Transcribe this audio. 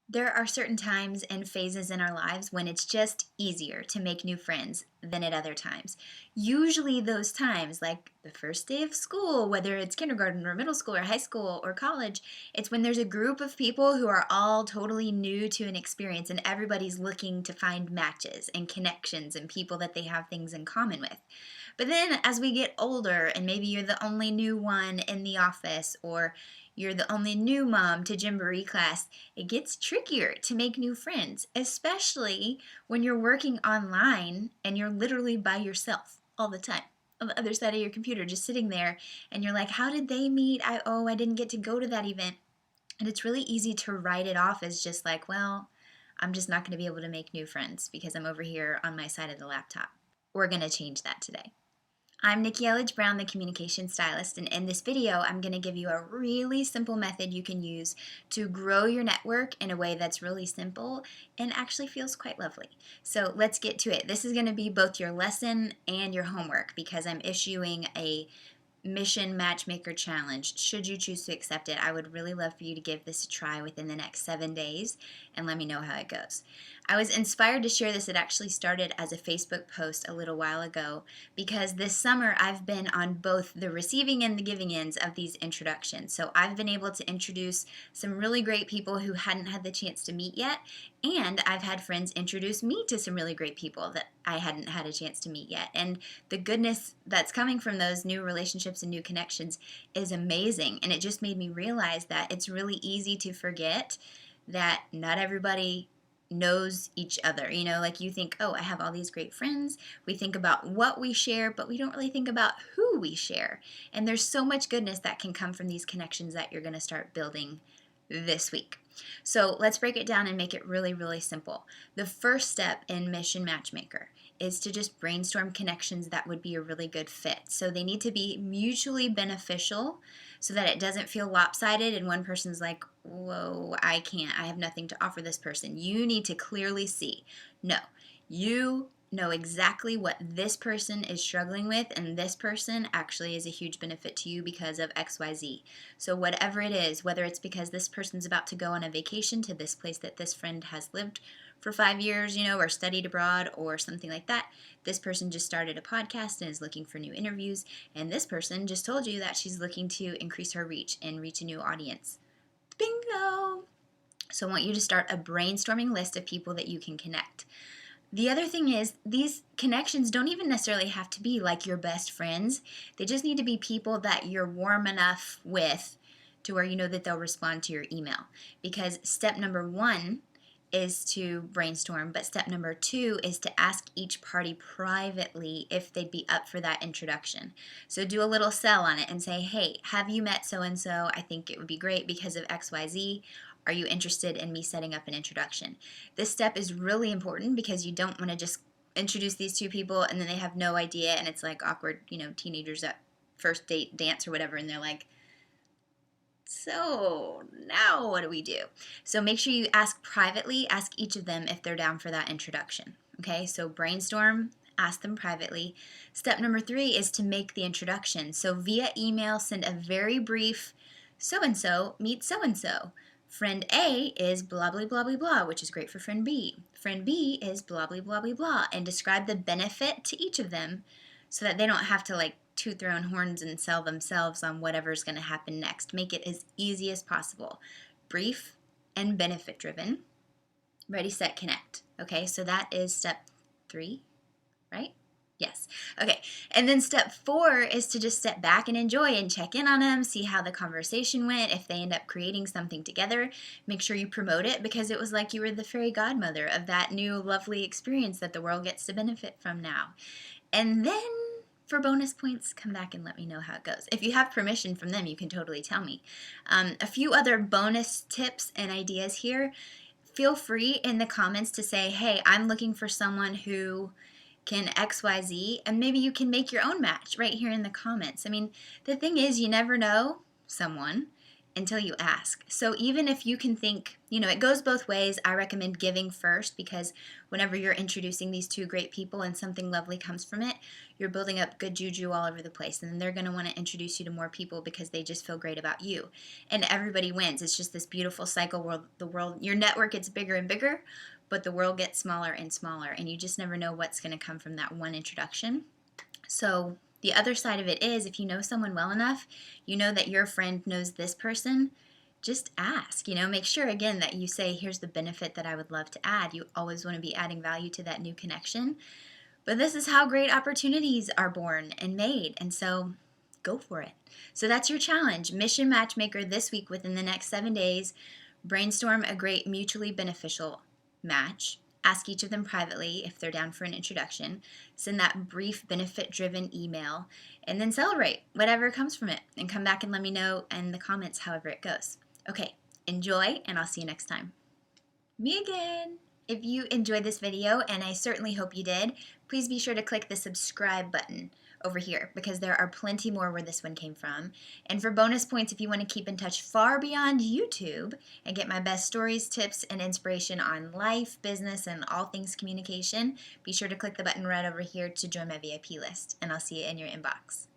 There are certain times and phases in our lives when it's just easier to make new friends than at other times. Usually, those times, like the first day of school, whether it's kindergarten or middle school or high school or college, it's when there's a group of people who are all totally new to an experience and everybody's looking to find matches and connections and people that they have things in common with. But then as we get older, and maybe you're the only new one in the office, or you're the only new mom to Gymboree class, it gets trickier to make new friends, especially when you're working online and you're literally by yourself all the time on the other side of your computer, just sitting there, and you're like, how did they meet? I didn't get to go to that event. And it's really easy to write it off as just like, well, I'm just not going to be able to make new friends because I'm over here on my side of the laptop. We're going to change that today. I'm Nikki Elledge Brown, the communication stylist, and in this video, I'm going to give you a really simple method you can use to grow your network in a way that's really simple and actually feels quite lovely. So let's get to it. This is going to be both your lesson and your homework because I'm issuing a Mission Matchmaker Challenge. Should you choose to accept it, I would really love for you to give this a try within the next 7 days and let me know how it goes. I was inspired to share this. It actually started as a Facebook post a little while ago because this summer I've been on both the receiving and the giving ends of these introductions. So I've been able to introduce some really great people who hadn't had the chance to meet yet, and I've had friends introduce me to some really great people that I hadn't had a chance to meet yet. And the goodness that's coming from those new relationships and new connections is amazing. And it just made me realize that it's really easy to forget that not everybody knows each other. You know, like you think, oh, I have all these great friends. We think about what we share, but we don't really think about who we share. And there's so much goodness that can come from these connections that you're going to start building this week. So let's break it down and make it really, really simple. The first step in Mission Matchmaker is to just brainstorm connections that would be a really good fit. So they need to be mutually beneficial so that it doesn't feel lopsided and one person's like, whoa, I can't, I have nothing to offer this person. You need to clearly see, no, you know exactly what this person is struggling with, and this person actually is a huge benefit to you because of XYZ. So whatever it is, whether it's because this person's about to go on a vacation to this place that this friend has lived for 5 years, or studied abroad or something like that. This person just started a podcast and is looking for new interviews, and this person just told you that she's looking to increase her reach and reach a new audience. Bingo! So I want you to start a brainstorming list of people that you can connect. The other thing is, these connections don't even necessarily have to be like your best friends. They just need to be people that you're warm enough with to where you know that they'll respond to your email. Because step number 1 is to brainstorm, but step number 2 is to ask each party privately if they'd be up for that introduction. So do a little sell on it and say, hey, have you met so-and-so? I think it would be great because of XYZ. Are you interested in me setting up an introduction? This step is really important because you don't want to just introduce these two people and then they have no idea and it's like awkward, teenagers at first date dance or whatever, and they're like, so now what do we do? So make sure you ask privately, ask each of them if they're down for that introduction. Okay, so brainstorm, ask them privately. Step number 3 is to make the introduction. So via email, send a very brief, so-and-so meets so-and-so. Friend A is blah, blah, blah, blah, blah, which is great for friend B. Friend B is blah, blah, blah, blah, blah, and describe the benefit to each of them so that they don't have to toot their own horns and sell themselves on whatever's going to happen next. Make it as easy as possible. Brief and benefit driven. Ready, set, connect. Okay, so that is step 3, right? Yes. Okay. And then step 4 is to just step back and enjoy and check in on them, see how the conversation went. If they end up creating something together, make sure you promote it because it was like you were the fairy godmother of that new lovely experience that the world gets to benefit from now. And then for bonus points, come back and let me know how it goes. If you have permission from them, you can totally tell me. A few other bonus tips and ideas here. Feel free in the comments to say, hey, I'm looking for someone who can XYZ, and maybe you can make your own match right here in the comments. I mean, the thing is, you never know someone, until you ask. So even if you can think, it goes both ways. I recommend giving first, because whenever you're introducing these two great people and something lovely comes from it, you're building up good juju all over the place. And then they're going to want to introduce you to more people because they just feel great about you. And everybody wins. It's just this beautiful cycle where your network gets bigger and bigger, but the world gets smaller and smaller. And you just never know what's going to come from that one introduction. So the other side of it is, if you know someone well enough, you know that your friend knows this person, just ask. Make sure, again, that you say, here's the benefit that I would love to add. You always want to be adding value to that new connection. But this is how great opportunities are born and made. And so go for it. So that's your challenge. Mission Matchmaker this week, within the next 7 days. Brainstorm a great mutually beneficial match. Ask each of them privately if they're down for an introduction. Send that brief benefit-driven email, and then celebrate whatever comes from it. And come back and let me know in the comments however it goes. Okay, enjoy, and I'll see you next time. Me again! If you enjoyed this video, and I certainly hope you did, please be sure to click the subscribe button over here, because there are plenty more where this one came from. And for bonus points, if you want to keep in touch far beyond YouTube and get my best stories, tips, and inspiration on life, business, and all things communication, be sure to click the button right over here to join my VIP list, and I'll see you in your inbox.